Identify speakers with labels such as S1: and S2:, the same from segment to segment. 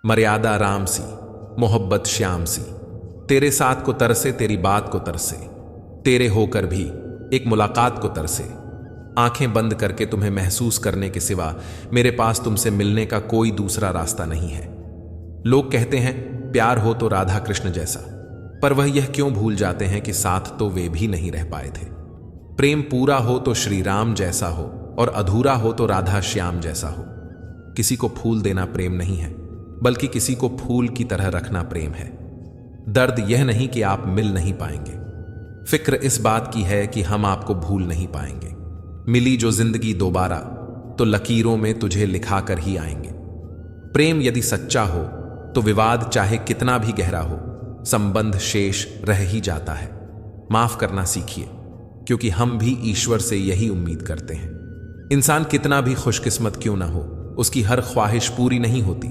S1: मर्यादा राम सी, मोहब्बत श्याम सी, तेरे साथ को तरसे तेरी बात को तरसे, तेरे होकर भी एक मुलाकात को तरसे। आंखें बंद करके तुम्हें महसूस करने के सिवा मेरे पास तुमसे मिलने का कोई दूसरा रास्ता नहीं है। लोग कहते हैं प्यार हो तो राधा कृष्ण जैसा, पर वह यह क्यों भूल जाते हैं कि साथ तो वे भी नहीं रह पाए थे। प्रेम पूरा हो तो श्री राम जैसा हो और अधूरा हो तो राधा श्याम जैसा हो। किसी को फूल देना प्रेम नहीं है, बल्कि किसी को फूल की तरह रखना प्रेम है। दर्द यह नहीं कि आप मिल नहीं पाएंगे, फिक्र इस बात की है कि हम आपको भूल नहीं पाएंगे। मिली जो जिंदगी दोबारा तो लकीरों में तुझे लिखा कर ही आएंगे। प्रेम यदि सच्चा हो तो विवाद चाहे कितना भी गहरा हो, संबंध शेष रह ही जाता है। माफ करना सीखिए, क्योंकि हम भी ईश्वर से यही उम्मीद करते हैं। इंसान कितना भी खुशकिस्मत क्यों ना हो, उसकी हर ख्वाहिश पूरी नहीं होती।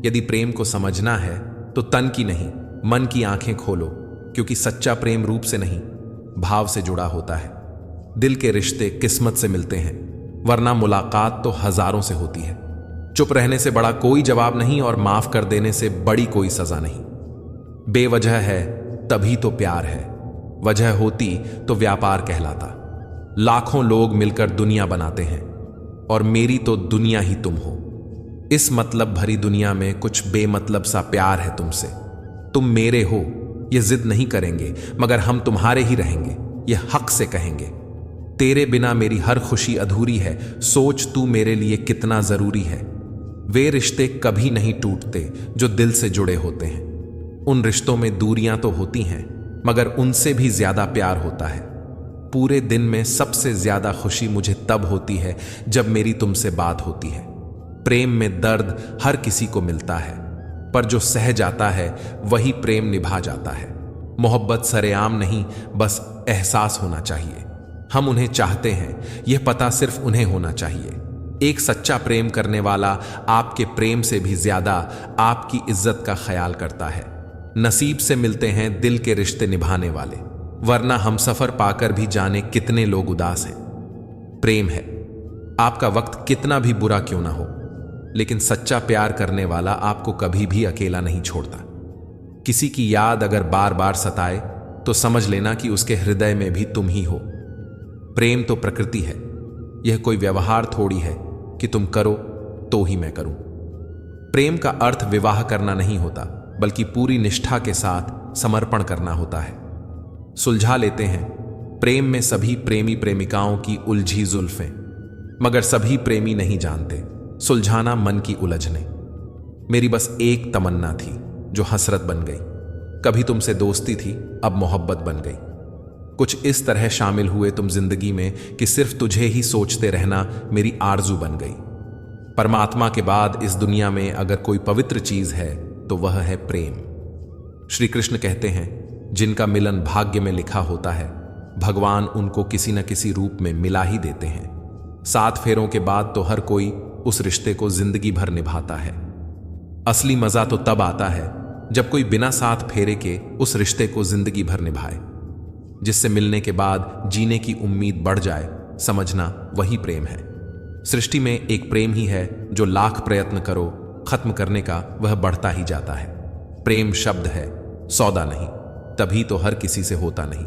S1: यदि प्रेम को समझना है तो तन की नहीं, मन की आंखें खोलो, क्योंकि सच्चा प्रेम रूप से नहीं, भाव से जुड़ा होता है। दिल के रिश्ते किस्मत से मिलते हैं, वरना मुलाकात तो हजारों से होती है। चुप रहने से बड़ा कोई जवाब नहीं और माफ कर देने से बड़ी कोई सजा नहीं। बेवजह है तभी तो प्यार है, वजह होती तो व्यापार कहलाता। लाखों लोग मिलकर दुनिया बनाते हैं और मेरी तो दुनिया ही तुम हो। इस मतलब भरी दुनिया में कुछ बेमतलब सा प्यार है तुमसे। तुम मेरे हो ये जिद नहीं करेंगे, मगर हम तुम्हारे ही रहेंगे, ये हक से कहेंगे। तेरे बिना मेरी हर खुशी अधूरी है, सोच तू मेरे लिए कितना जरूरी है। वे रिश्ते कभी नहीं टूटते जो दिल से जुड़े होते हैं। उन रिश्तों में दूरियां तो होती हैं, मगर उनसे भी ज्यादा प्यार होता है। पूरे दिन में सबसे ज्यादा खुशी मुझे तब होती है जब मेरी तुमसे बात होती है। प्रेम में दर्द हर किसी को मिलता है, पर जो सह जाता है वही प्रेम निभा जाता है। मोहब्बत सरेआम नहीं, बस एहसास होना चाहिए। हम उन्हें चाहते हैं, यह पता सिर्फ उन्हें होना चाहिए। एक सच्चा प्रेम करने वाला आपके प्रेम से भी ज्यादा आपकी इज्जत का ख्याल करता है। नसीब से मिलते हैं दिल के रिश्ते निभाने वाले, वरना हम सफर पाकर भी जाने कितने लोग उदास हैं। प्रेम है, आपका वक्त कितना भी बुरा क्यों ना हो, लेकिन सच्चा प्यार करने वाला आपको कभी भी अकेला नहीं छोड़ता। किसी की याद अगर बार बार सताए तो समझ लेना कि उसके हृदय में भी तुम ही हो। प्रेम तो प्रकृति है, यह कोई व्यवहार थोड़ी है कि तुम करो तो ही मैं करूं। प्रेम का अर्थ विवाह करना नहीं होता, बल्कि पूरी निष्ठा के साथ समर्पण करना होता है। सुलझा लेते हैं प्रेम में सभी प्रेमी प्रेमिकाओं की उलझी जुल्फें, मगर सभी प्रेमी नहीं जानते सुलझाना मन की उलझने। मेरी बस एक तमन्ना थी जो हसरत बन गई। कभी तुमसे दोस्ती थी, अब मोहब्बत बन गई। कुछ इस तरह शामिल हुए तुम जिंदगी में कि सिर्फ तुझे ही सोचते रहना मेरी आरजू बन गई। परमात्मा के बाद इस दुनिया में अगर कोई पवित्र चीज है तो वह है प्रेम। श्री कृष्ण कहते हैं, जिनका मिलन भाग्य में लिखा होता है, भगवान उनको किसी न किसी रूप में मिला ही देते हैं। 7 फेरों के बाद तो हर कोई उस रिश्ते को जिंदगी भर निभाता है। असली मजा तो तब आता है जब कोई बिना 7 फेरे के उस रिश्ते को जिंदगी भर निभाए, जिससे मिलने के बाद जीने की उम्मीद बढ़ जाए। समझना वही प्रेम है। सृष्टि में एक प्रेम ही है जो लाख प्रयत्न करो खत्म करने का वह बढ़ता ही जाता है। प्रेम शब्द है, सौदा नहीं, तभी तो हर किसी से होता नहीं।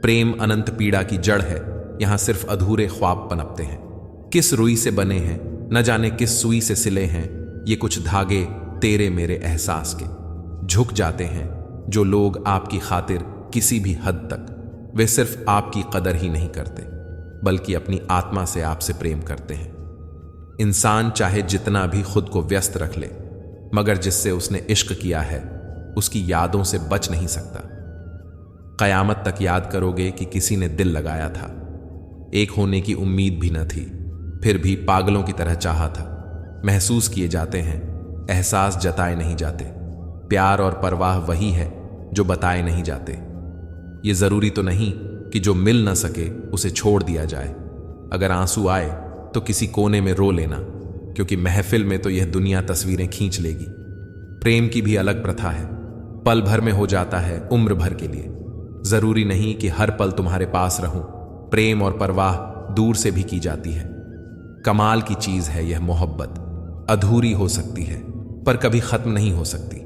S1: प्रेम अनंत पीड़ा की जड़ है, यहां सिर्फ अधूरे ख्वाब पनपते हैं। किस रुई से बने हैं, न जाने किस सुई से सिले हैं ये कुछ धागे तेरे मेरे एहसास के। झुक जाते हैं जो लोग आपकी खातिर किसी भी हद तक, वे सिर्फ आपकी कदर ही नहीं करते, बल्कि अपनी आत्मा से आपसे प्रेम करते हैं। इंसान चाहे जितना भी खुद को व्यस्त रख ले, मगर जिससे उसने इश्क किया है उसकी यादों से बच नहीं सकता। कयामत तक याद करोगे कि किसी ने दिल लगाया था, एक होने की उम्मीद भी न थी, फिर भी पागलों की तरह चाहा था। महसूस किए जाते हैं, एहसास जताए नहीं जाते। प्यार और परवाह वही है जो बताए नहीं जाते। ये जरूरी तो नहीं कि जो मिल न सके उसे छोड़ दिया जाए। अगर आंसू आए तो किसी कोने में रो लेना, क्योंकि महफिल में तो यह दुनिया तस्वीरें खींच लेगी। प्रेम की भी अलग प्रथा है, पल भर में हो जाता है उम्र भर के लिए। जरूरी नहीं कि हर पल तुम्हारे पास रहूं। प्रेम और परवाह दूर से भी की जाती है। कमाल की चीज है यह मोहब्बत, अधूरी हो सकती है पर कभी खत्म नहीं हो सकती।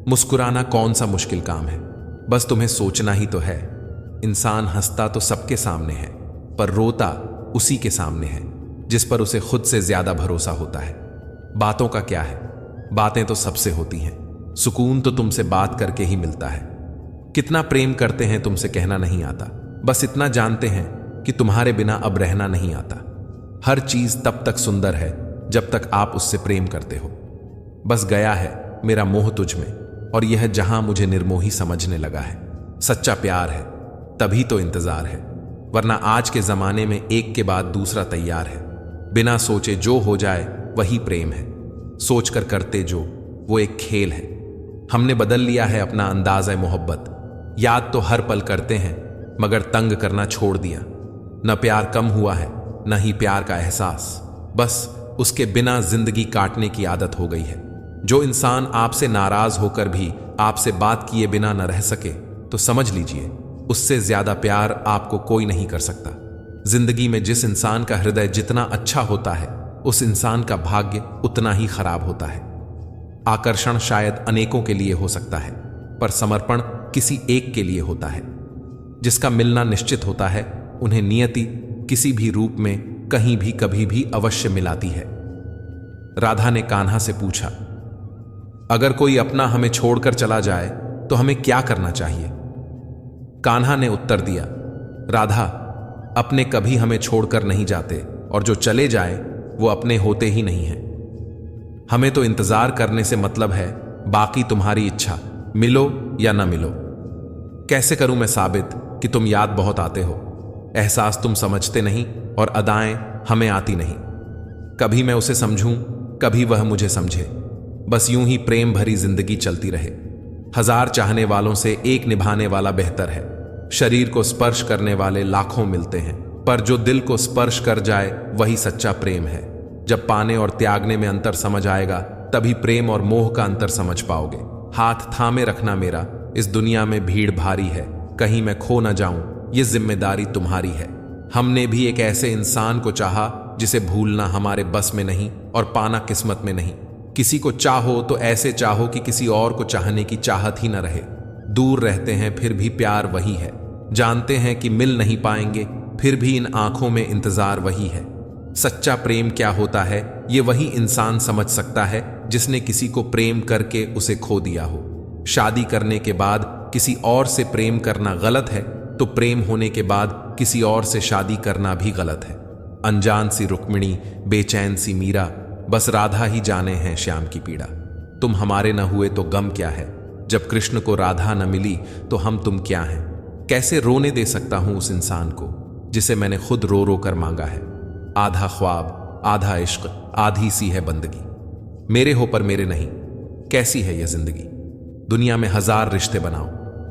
S1: मुस्कुराना कौन सा मुश्किल काम है, बस तुम्हें सोचना ही तो है। इंसान हंसता तो सबके सामने है, पर रोता उसी के सामने है जिस पर उसे खुद से ज्यादा भरोसा होता है। बातों का क्या है, बातें तो सबसे होती हैं। सुकून तो तुमसे बात करके ही मिलता है। कितना प्रेम करते हैं तुमसे कहना नहीं आता, बस इतना जानते हैं कि तुम्हारे बिना अब रहना नहीं आता। हर चीज तब तक सुंदर है जब तक आप उससे प्रेम करते हो। बस गया है मेरा मोह तुझ में, और यह जहां मुझे निर्मोही समझने लगा है। सच्चा प्यार है तभी तो इंतजार है, वरना आज के जमाने में एक के बाद दूसरा तैयार है। बिना सोचे जो हो जाए वही प्रेम है, सोचकर करते जो वो एक खेल है। हमने बदल लिया है अपना अंदाज़े मोहब्बत। याद तो हर पल करते हैं, मगर तंग करना छोड़ दिया। न प्यार कम हुआ है, न ही प्यार का एहसास, बस उसके बिना जिंदगी काटने की आदत हो गई है। जो इंसान आपसे नाराज होकर भी आपसे बात किए बिना न रह सके, तो समझ लीजिए उससे ज्यादा प्यार आपको कोई नहीं कर सकता। जिंदगी में जिस इंसान का हृदय जितना अच्छा होता है, उस इंसान का भाग्य उतना ही खराब होता है। आकर्षण शायद अनेकों के लिए हो सकता है, पर समर्पण किसी एक के लिए होता है। जिसका मिलना निश्चित होता है, उन्हें नियति किसी भी रूप में कहीं भी कभी भी अवश्य मिलाती है। राधा ने कान्हा से पूछा, अगर कोई अपना हमें छोड़कर चला जाए तो हमें क्या करना चाहिए? कान्हा ने उत्तर दिया, राधा, अपने कभी हमें छोड़कर नहीं जाते, और जो चले जाए वो अपने होते ही नहीं हैं। हमें तो इंतजार करने से मतलब है, बाकी तुम्हारी इच्छा, मिलो या ना मिलो। कैसे करूं मैं साबित कि तुम याद बहुत आते हो? एहसास तुम समझते नहीं और अदाएं हमें आती नहीं। कभी मैं उसे समझूं, कभी वह मुझे समझे। बस यूं ही प्रेम भरी जिंदगी चलती रहे। हजार चाहने वालों से एक निभाने वाला बेहतर है। शरीर को स्पर्श करने वाले लाखों मिलते हैं, पर जो दिल को स्पर्श कर जाए वही सच्चा प्रेम है। जब पाने और त्यागने में अंतर समझ आएगा, तभी प्रेम और मोह का अंतर समझ पाओगे। हाथ थामे रखना मेरा, इस दुनिया में भीड़ भारी है, कहीं मैं खो न जाऊं, ये जिम्मेदारी तुम्हारी है। हमने भी एक ऐसे इंसान को चाहा जिसे भूलना हमारे बस में नहीं और पाना किस्मत में नहीं। किसी को चाहो तो ऐसे चाहो कि किसी और को चाहने की चाहत ही न रहे। दूर रहते हैं फिर भी प्यार वही है। जानते हैं कि मिल नहीं पाएंगे, फिर भी इन आंखों में इंतजार वही है। सच्चा प्रेम क्या होता है, ये वही इंसान समझ सकता है जिसने किसी को प्रेम करके उसे खो दिया हो। शादी करने के बाद किसी और से प्रेम करना गलत है, तो प्रेम होने के बाद किसी और से शादी करना भी गलत है। अनजान सी रुक्मिणी, बेचैन सी मीरा, बस राधा ही जाने हैं श्याम की पीड़ा। तुम हमारे न हुए तो गम क्या है, जब कृष्ण को राधा न मिली तो हम तुम क्या हैं। कैसे रोने दे सकता हूं उस इंसान को जिसे मैंने खुद रो रो कर मांगा है। आधा ख्वाब, आधा इश्क, आधी सी है बंदगी। मेरे हो पर मेरे नहीं, कैसी है यह जिंदगी। दुनिया में हजार रिश्ते बनाओ,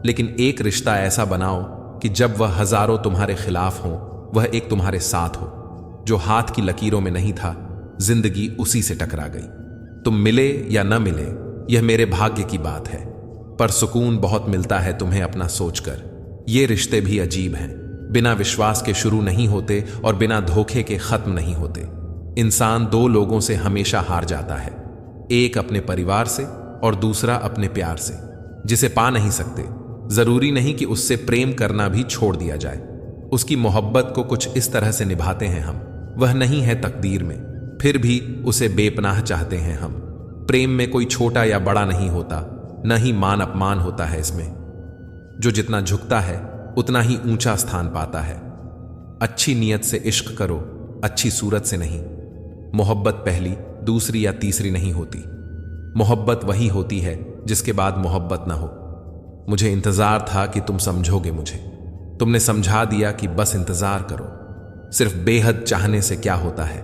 S1: लेकिन एक रिश्ता ऐसा बनाओ कि जब वह हजारों तुम्हारे खिलाफ हो, वह एक तुम्हारे साथ हो। जो हाथ की लकीरों में नहीं था, जिंदगी उसी से टकरा गई। तुम मिले या न मिले, यह मेरे भाग्य की बात है, पर सुकून बहुत मिलता है तुम्हें अपना सोचकर। ये रिश्ते भी अजीब हैं, बिना विश्वास के शुरू नहीं होते और बिना धोखे के खत्म नहीं होते। इंसान दो लोगों से हमेशा हार जाता है, एक अपने परिवार से और दूसरा अपने प्यार से, जिसे पा नहीं सकते। जरूरी नहीं कि उससे प्रेम करना भी छोड़ दिया जाए। उसकी मोहब्बत को कुछ इस तरह से निभाते हैं हम, वह नहीं है तकदीर में, फिर भी उसे बेपनाह चाहते हैं हम। प्रेम में कोई छोटा या बड़ा नहीं होता, न ही मान अपमान होता है इसमें। जो जितना झुकता है उतना ही ऊंचा स्थान पाता है। अच्छी नीयत से इश्क करो, अच्छी सूरत से नहीं। मोहब्बत पहली, दूसरी या तीसरी नहीं होती। मोहब्बत वही होती है जिसके बाद मोहब्बत ना हो। मुझे इंतजार था कि तुम समझोगे मुझे। तुमने समझा दिया कि बस इंतजार करो। सिर्फ बेहद चाहने से क्या होता है,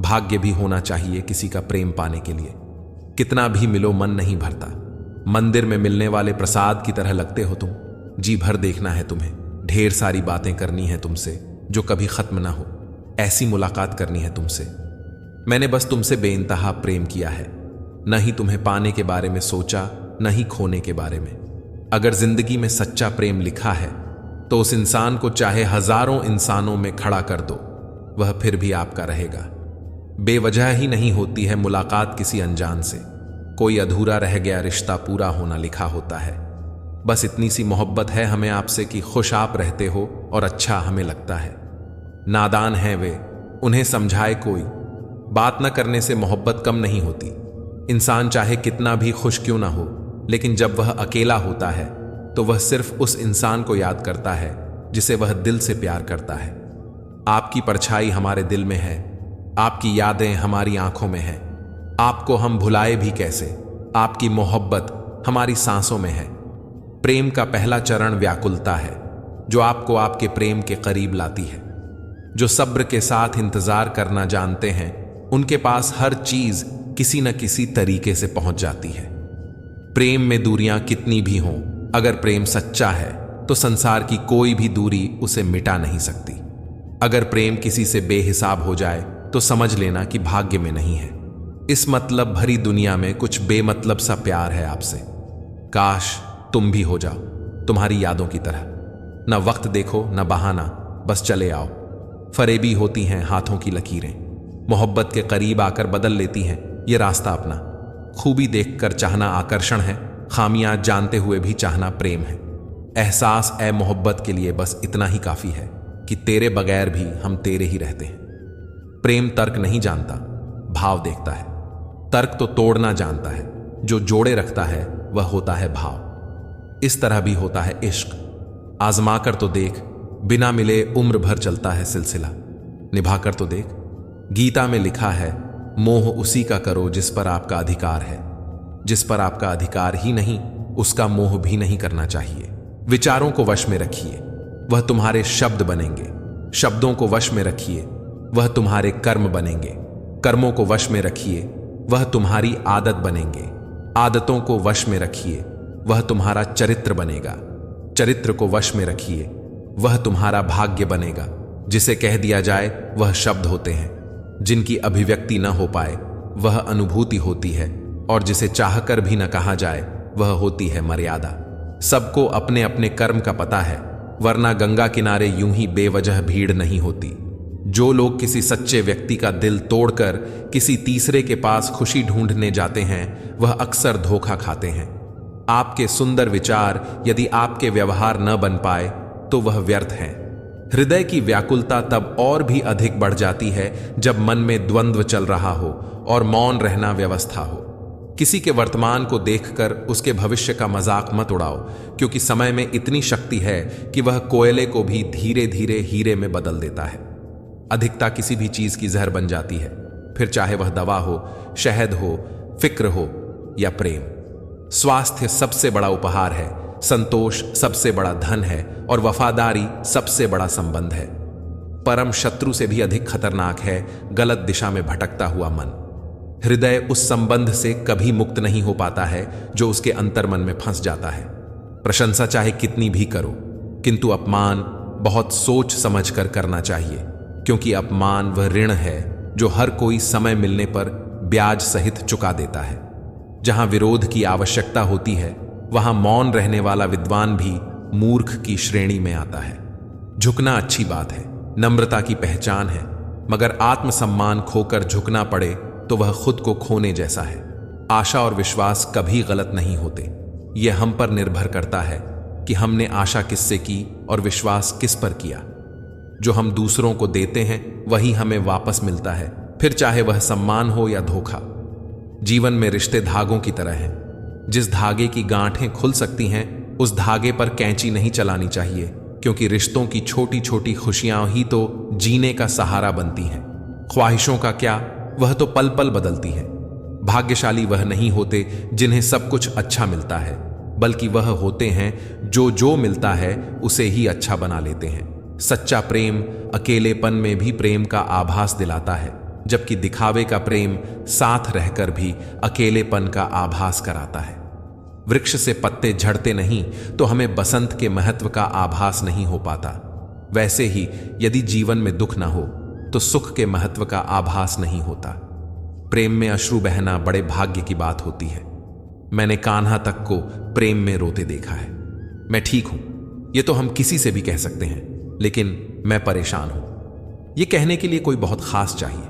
S1: भाग्य भी होना चाहिए किसी का प्रेम पाने के लिए। कितना भी मिलो मन नहीं भरता। मंदिर में मिलने वाले प्रसाद की तरह लगते हो तुम। जी भर देखना है तुम्हें, ढेर सारी बातें करनी है तुमसे जो कभी खत्म ना हो। ऐसी मुलाकात करनी है तुमसे। मैंने बस तुमसे बेइंतहा प्रेम किया है, न ही तुम्हें पाने के बारे में सोचा, न ही खोने के बारे में। अगर जिंदगी में सच्चा प्रेम लिखा है तो उस इंसान को चाहे हजारों इंसानों में खड़ा कर दो, वह फिर भी आपका रहेगा। बेवजह ही नहीं होती है मुलाकात किसी अनजान से। कोई अधूरा रह गया रिश्ता पूरा होना लिखा होता है। बस इतनी सी मोहब्बत है हमें आपसे कि खुश आप रहते हो और अच्छा हमें लगता है। नादान हैं वे, उन्हें समझाए कोई। बात न करने से मोहब्बत कम नहीं होती। इंसान चाहे कितना भी खुश क्यों ना हो, लेकिन जब वह अकेला होता है तो वह सिर्फ उस इंसान को याद करता है जिसे वह दिल से प्यार करता है। आपकी परछाई हमारे दिल में है, आपकी यादें हमारी आंखों में हैं। आपको हम भुलाए भी कैसे, आपकी मोहब्बत हमारी सांसों में है। प्रेम का पहला चरण व्याकुलता है, जो आपको आपके प्रेम के करीब लाती है। जो सब्र के साथ इंतजार करना जानते हैं, उनके पास हर चीज किसी न किसी तरीके से पहुंच जाती है। प्रेम में दूरियां कितनी भी हों, अगर प्रेम सच्चा है तो संसार की कोई भी दूरी उसे मिटा नहीं सकती। अगर प्रेम किसी से बेहिसाब हो जाए तो समझ लेना कि भाग्य में नहीं है। इस मतलब भरी दुनिया में कुछ बेमतलब सा प्यार है आपसे। काश तुम भी हो जाओ तुम्हारी यादों की तरह। न वक्त देखो न बहाना, बस चले आओ। फरेबी होती हैं हाथों की लकीरें, मोहब्बत के करीब आकर बदल लेती हैं ये रास्ता अपना। खूबी देखकर चाहना आकर्षण है, खामियां जानते हुए भी चाहना प्रेम है। एहसास ए मोहब्बत के लिए बस इतना ही काफी है कि तेरे बगैर भी हम तेरे ही रहते हैं। प्रेम तर्क नहीं जानता, भाव देखता है। तर्क तो तोड़ना जानता है, जो जोड़े रखता है वह होता है भाव। इस तरह भी होता है इश्क। आजमा कर तो देख, बिना मिले उम्र भर चलता है सिलसिला। निभा कर तो देख, गीता में लिखा है, मोह उसी का करो जिस पर आपका अधिकार है। जिस पर आपका अधिकार ही नहीं, उसका मोह भी नहीं करना चाहिए। विचारों को वश में रखिए, वह तुम्हारे शब्द बनेंगे। शब्दों को वश में रखिए, वह तुम्हारे कर्म बनेंगे। कर्मों को वश में रखिए, वह तुम्हारी आदत बनेंगे। आदतों को वश में रखिए, वह तुम्हारा चरित्र बनेगा। चरित्र को वश में रखिए, वह तुम्हारा भाग्य बनेगा। जिसे कह दिया जाए वह शब्द होते हैं, जिनकी अभिव्यक्ति न हो पाए वह अनुभूति होती है, और जिसे चाहकर भी न कहा जाए वह होती है मर्यादा। सबको अपने अपने कर्म का पता है, वरना गंगा किनारे यूं ही बेवजह भीड़ नहीं होती। जो लोग किसी सच्चे व्यक्ति का दिल तोड़कर किसी तीसरे के पास खुशी ढूंढने जाते हैं, वह अक्सर धोखा खाते हैं। आपके सुंदर विचार यदि आपके व्यवहार न बन पाए तो वह व्यर्थ हैं। हृदय की व्याकुलता तब और भी अधिक बढ़ जाती है जब मन में द्वंद्व चल रहा हो और मौन रहना व्यवस्था हो। किसी के वर्तमान को देखकर उसके भविष्य का मजाक मत उड़ाओ, क्योंकि समय में इतनी शक्ति है कि वह कोयले को भी धीरे धीरे हीरे में बदल देता है। अधिकता किसी भी चीज की जहर बन जाती है, फिर चाहे वह दवा हो, शहद हो, फिक्र हो या प्रेम। स्वास्थ्य सबसे बड़ा उपहार है, संतोष सबसे बड़ा धन है और वफादारी सबसे बड़ा संबंध है। परम शत्रु से भी अधिक खतरनाक है गलत दिशा में भटकता हुआ मन। हृदय उस संबंध से कभी मुक्त नहीं हो पाता है जो उसके अंतर्मन में फंस जाता है। प्रशंसा चाहे कितनी भी करो, किंतु अपमान बहुत सोच समझ कर करना चाहिए, क्योंकि अपमान वह ऋण है जो हर कोई समय मिलने पर ब्याज सहित चुका देता है। जहां विरोध की आवश्यकता होती है, वहां मौन रहने वाला विद्वान भी मूर्ख की श्रेणी में आता है। झुकना अच्छी बात है, नम्रता की पहचान है, मगर आत्मसम्मान खोकर झुकना पड़े तो वह खुद को खोने जैसा है। आशा और विश्वास कभी गलत नहीं होते। यह हम पर निर्भर करता है कि हमने आशा किससे की और विश्वास किस पर किया। जो हम दूसरों को देते हैं वही हमें वापस मिलता है, फिर चाहे वह सम्मान हो या धोखा। जीवन में रिश्ते धागों की तरह हैं। जिस धागे की गांठें खुल सकती हैं, उस धागे पर कैंची नहीं चलानी चाहिए, क्योंकि रिश्तों की छोटी छोटी खुशियां ही तो जीने का सहारा बनती हैं। ख्वाहिशों का क्या, वह तो पल पल बदलती हैं। भाग्यशाली वह नहीं होते जिन्हें सब कुछ अच्छा मिलता है, बल्कि वह होते हैं जो मिलता है उसे ही अच्छा बना लेते हैं। सच्चा प्रेम अकेलेपन में भी प्रेम का आभास दिलाता है, जबकि दिखावे का प्रेम साथ रहकर भी अकेलेपन का आभास कराता है। वृक्ष से पत्ते झड़ते नहीं तो हमें बसंत के महत्व का आभास नहीं हो पाता। वैसे ही यदि जीवन में दुख ना हो तो सुख के महत्व का आभास नहीं होता। प्रेम में अश्रु बहना बड़े भाग्य की बात होती है। मैंने कान्हा तक को प्रेम में रोते देखा है। मैं ठीक हूं, यह तो हम किसी से भी कह सकते हैं, लेकिन मैं परेशान हूं, यह कहने के लिए कोई बहुत खास चाहिए।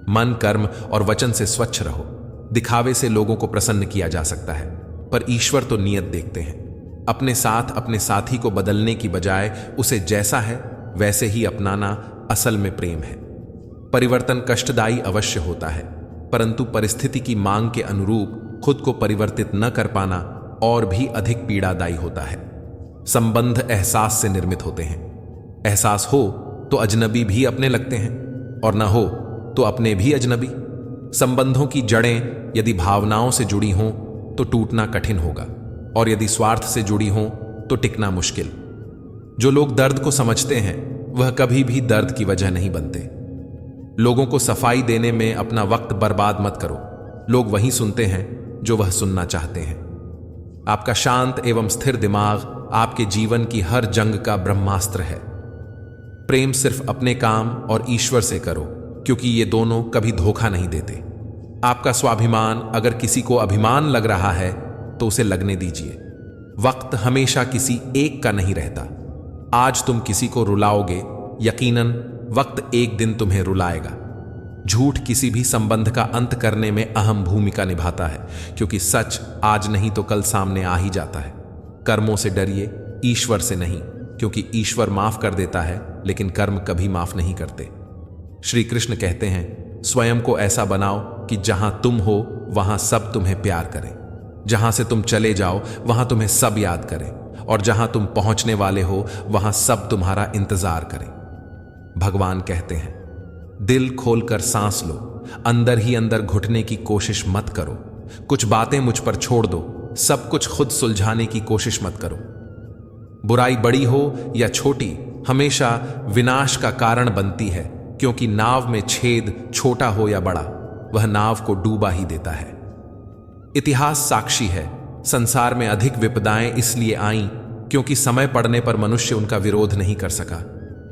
S1: मन, कर्म और वचन से स्वच्छ रहो। दिखावे से लोगों को प्रसन्न किया जा सकता है, पर ईश्वर तो नियत देखते हैं। अपने साथ अपने साथी को बदलने की बजाय उसे जैसा है वैसे ही अपनाना असल में प्रेम है। परिवर्तन कष्टदायी अवश्य होता है, परंतु परिस्थिति की मांग के अनुरूप खुद को परिवर्तित न कर पाना और भी अधिक पीड़ादायी होता है। संबंध एहसास से निर्मित होते हैं। एहसास हो तो अजनबी भी अपने लगते हैं, और न हो तो अपने भी अजनबी। संबंधों की जड़ें यदि भावनाओं से जुड़ी हों तो टूटना कठिन होगा, और यदि स्वार्थ से जुड़ी हों तो टिकना मुश्किल। जो लोग दर्द को समझते हैं वह कभी भी दर्द की वजह नहीं बनते। लोगों को सफाई देने में अपना वक्त बर्बाद मत करो। लोग वही सुनते हैं जो वह सुनना चाहते हैं। आपका शांत एवं स्थिर दिमाग आपके जीवन की हर जंग का ब्रह्मास्त्र है। प्रेम सिर्फ अपने काम और ईश्वर से करो, क्योंकि ये दोनों कभी धोखा नहीं देते। आपका स्वाभिमान अगर किसी को अभिमान लग रहा है तो उसे लगने दीजिए। वक्त हमेशा किसी एक का नहीं रहता। आज तुम किसी को रुलाओगे, यकीनन वक्त एक दिन तुम्हें रुलाएगा। झूठ किसी भी संबंध का अंत करने में अहम भूमिका निभाता है, क्योंकि सच आज नहीं तो कल सामने आ ही जाता है। कर्मों से डरिए, ईश्वर से नहीं, क्योंकि ईश्वर माफ कर देता है लेकिन कर्म कभी माफ नहीं करते। श्री कृष्ण कहते हैं, स्वयं को ऐसा बनाओ कि जहां तुम हो वहां सब तुम्हें प्यार करें, जहां से तुम चले जाओ वहां तुम्हें सब याद करें, और जहां तुम पहुंचने वाले हो वहां सब तुम्हारा इंतजार करें। भगवान कहते हैं, दिल खोलकर सांस लो, अंदर ही अंदर घुटने की कोशिश मत करो। कुछ बातें मुझ पर छोड़ दो, सब कुछ खुद सुलझाने की कोशिश मत करो। बुराई बड़ी हो या छोटी हमेशा विनाश का कारण बनती है, क्योंकि नाव में छेद छोटा हो या बड़ा वह नाव को डूबा ही देता है। इतिहास साक्षी है, संसार में अधिक विपदाएं इसलिए आईं क्योंकि समय पड़ने पर मनुष्य उनका विरोध नहीं कर सका।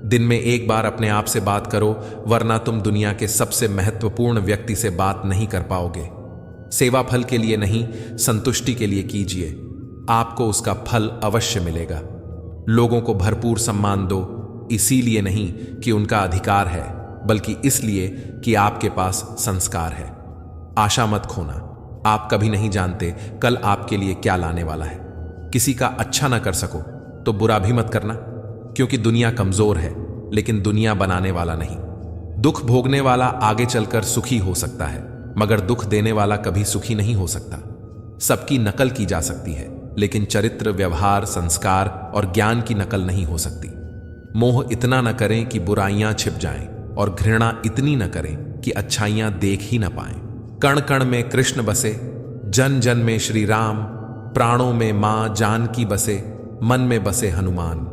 S1: दिन में एक बार अपने आप से बात करो, वरना तुम दुनिया के सबसे महत्वपूर्ण व्यक्ति से बात नहीं कर पाओगे। सेवा फल के लिए नहीं, संतुष्टि के लिए कीजिए, आपको उसका फल अवश्य मिलेगा। लोगों को भरपूर सम्मान दो, इसीलिए नहीं कि उनका अधिकार है, बल्कि इसलिए कि आपके पास संस्कार है। आशा मत खोना, आप कभी नहीं जानते कल आपके लिए क्या लाने वाला है। किसी का अच्छा ना कर सको तो बुरा भी मत करना, क्योंकि दुनिया कमजोर है लेकिन दुनिया बनाने वाला नहीं। दुख भोगने वाला आगे चलकर सुखी हो सकता है, मगर दुख देने वाला कभी सुखी नहीं हो सकता। सबकी नकल की जा सकती है, लेकिन चरित्र, व्यवहार, संस्कार और ज्ञान की नकल नहीं हो सकती। मोह इतना न करें कि बुराइयां छिप जाएं, और घृणा इतनी न करें कि अच्छाइयां देख ही न पाएं। कण कण में कृष्ण बसे, जन जन में श्री राम, प्राणों में मां जानकी बसे, मन में बसे हनुमान।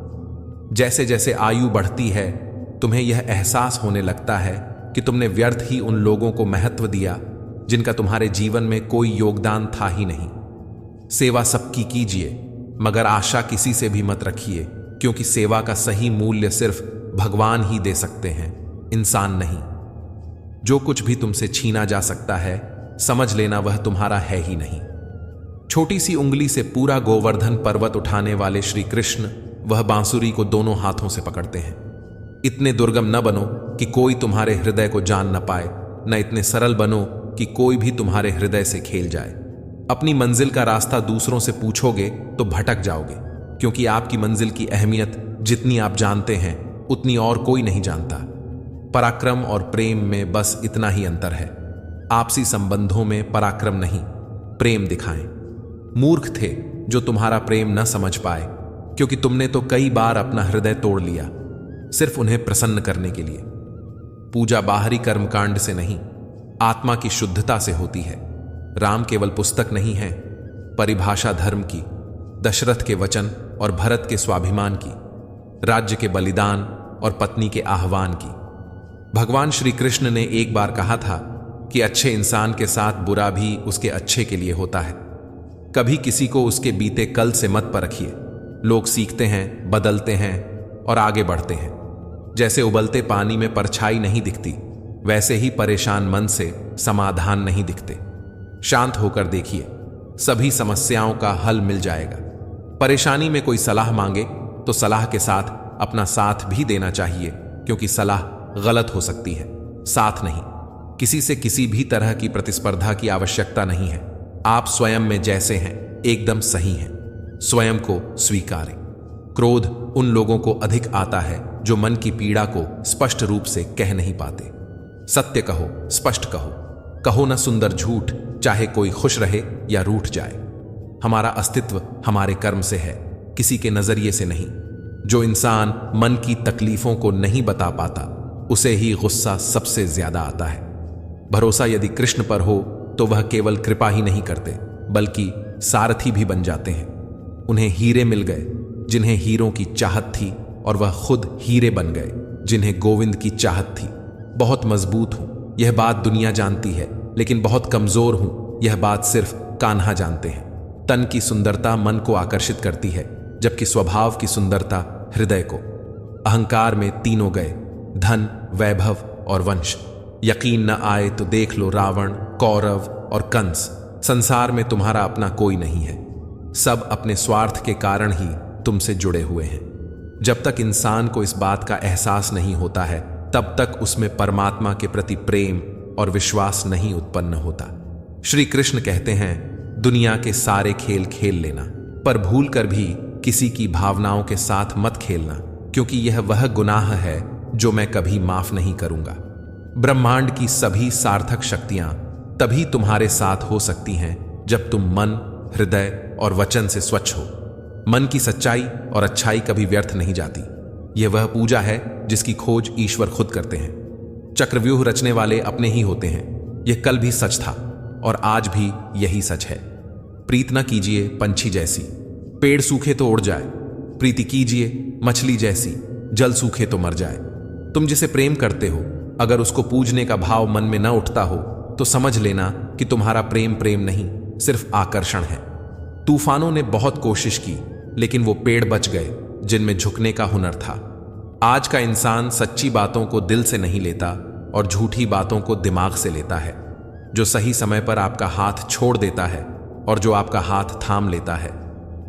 S1: जैसे जैसे आयु बढ़ती है तुम्हें यह एहसास होने लगता है कि तुमने व्यर्थ ही उन लोगों को महत्व दिया जिनका तुम्हारे जीवन में कोई योगदान था ही नहीं। सेवा सबकी कीजिए, मगर आशा किसी से भी मत रखिए, क्योंकि सेवा का सही मूल्य सिर्फ भगवान ही दे सकते हैं, इंसान नहीं। जो कुछ भी तुमसे छीना जा सकता है समझ लेना वह तुम्हारा है ही नहीं। छोटी सी उंगली से पूरा गोवर्धन पर्वत उठाने वाले श्री कृष्ण वह बांसुरी को दोनों हाथों से पकड़ते हैं। इतने दुर्गम न बनो कि कोई तुम्हारे हृदय को जान न पाए, न इतने सरल बनो कि कोई भी तुम्हारे हृदय से खेल जाए। अपनी मंजिल का रास्ता दूसरों से पूछोगे तो भटक जाओगे, क्योंकि आपकी मंजिल की अहमियत जितनी आप जानते हैं उतनी और कोई नहीं जानता। पराक्रम और प्रेम में बस इतना ही अंतर है। आपसी संबंधों में पराक्रम नहीं, प्रेम दिखाएं। मूर्ख थे जो तुम्हारा प्रेम न समझ पाए, क्योंकि तुमने तो कई बार अपना हृदय तोड़ लिया सिर्फ उन्हें प्रसन्न करने के लिए। पूजा बाहरी कर्मकांड से नहीं, आत्मा की शुद्धता से होती है। राम केवल पुस्तक नहीं है, परिभाषा धर्म की, दशरथ के वचन और भरत के स्वाभिमान की, राज्य के बलिदान और पत्नी के आह्वान की। भगवान श्री कृष्ण ने एक बार कहा था कि अच्छे इंसान के साथ बुरा भी उसके अच्छे के लिए होता है। कभी किसी को उसके बीते कल से मत परखिए। लोग सीखते हैं, बदलते हैं और आगे बढ़ते हैं। जैसे उबलते पानी में परछाई नहीं दिखती, वैसे ही परेशान मन से समाधान नहीं दिखते। शांत होकर देखिए, सभी समस्याओं का हल मिल जाएगा। परेशानी में कोई सलाह मांगे तो सलाह के साथ अपना साथ भी देना चाहिए, क्योंकि सलाह गलत हो सकती है, साथ नहीं। किसी से किसी भी तरह की प्रतिस्पर्धा की आवश्यकता नहीं है। आप स्वयं में जैसे हैं एकदम सही हैं। स्वयं को स्वीकारें। क्रोध उन लोगों को अधिक आता है जो मन की पीड़ा को स्पष्ट रूप से कह नहीं पाते। सत्य कहो, स्पष्ट कहो। कहो न सुंदर झूठ, चाहे कोई खुश रहे या रूठ जाए। हमारा अस्तित्व हमारे कर्म से है, किसी के नजरिए से नहीं। जो इंसान मन की तकलीफों को नहीं बता पाता, उसे ही गुस्सा सबसे ज्यादा आता है। भरोसा यदि कृष्ण पर हो तो वह केवल कृपा ही नहीं करते, बल्कि सारथी भी बन जाते हैं। उन्हें हीरे मिल गए जिन्हें हीरों की चाहत थी, और वह खुद हीरे बन गए जिन्हें गोविंद की चाहत थी। बहुत मजबूत हूं, यह बात दुनिया जानती है, लेकिन बहुत कमजोर हूं, यह बात सिर्फ कान्हा जानते हैं। तन की सुंदरता मन को आकर्षित करती है, जबकि स्वभाव की सुंदरता हृदय को। अहंकार में तीनों गए, धन, वैभव और वंश। यकीन न आए तो देख लो रावण, कौरव और कंस। संसार में तुम्हारा अपना कोई नहीं है। सब अपने स्वार्थ के कारण ही तुमसे जुड़े हुए हैं। जब तक इंसान को इस बात का एहसास नहीं होता है, तब तक उसमें परमात्मा के प्रति प्रेम और विश्वास नहीं उत्पन्न होता। श्री कृष्ण कहते हैं, दुनिया के सारे खेल खेल लेना, पर भूल कर भी किसी की भावनाओं के साथ मत खेलना, क्योंकि यह वह गुनाह है जो मैं कभी माफ नहीं करूंगा। ब्रह्मांड की सभी सार्थक शक्तियां तभी तुम्हारे साथ हो सकती हैं जब तुम मन, हृदय और वचन से स्वच्छ हो। मन की सच्चाई और अच्छाई कभी व्यर्थ नहीं जाती। यह वह पूजा है जिसकी खोज ईश्वर खुद करते हैं। चक्रव्यूह रचने वाले अपने ही होते हैं। यह कल भी सच था और आज भी यही सच है। प्रीत न कीजिए पंछी जैसी, पेड़ सूखे तो उड़ जाए। प्रीति कीजिए मछली जैसी, जल सूखे तो मर जाए। तुम जिसे प्रेम करते हो, अगर उसको पूजने का भाव मन में न उठता हो, तो समझ लेना कि तुम्हारा प्रेम प्रेम नहीं, सिर्फ आकर्षण है। तूफानों ने बहुत कोशिश की, लेकिन वो पेड़ बच गए जिनमें झुकने का हुनर था। आज का इंसान सच्ची बातों को दिल से नहीं लेता और झूठी बातों को दिमाग से लेता है। जो सही समय पर आपका हाथ छोड़ देता है और जो आपका हाथ थाम लेता है,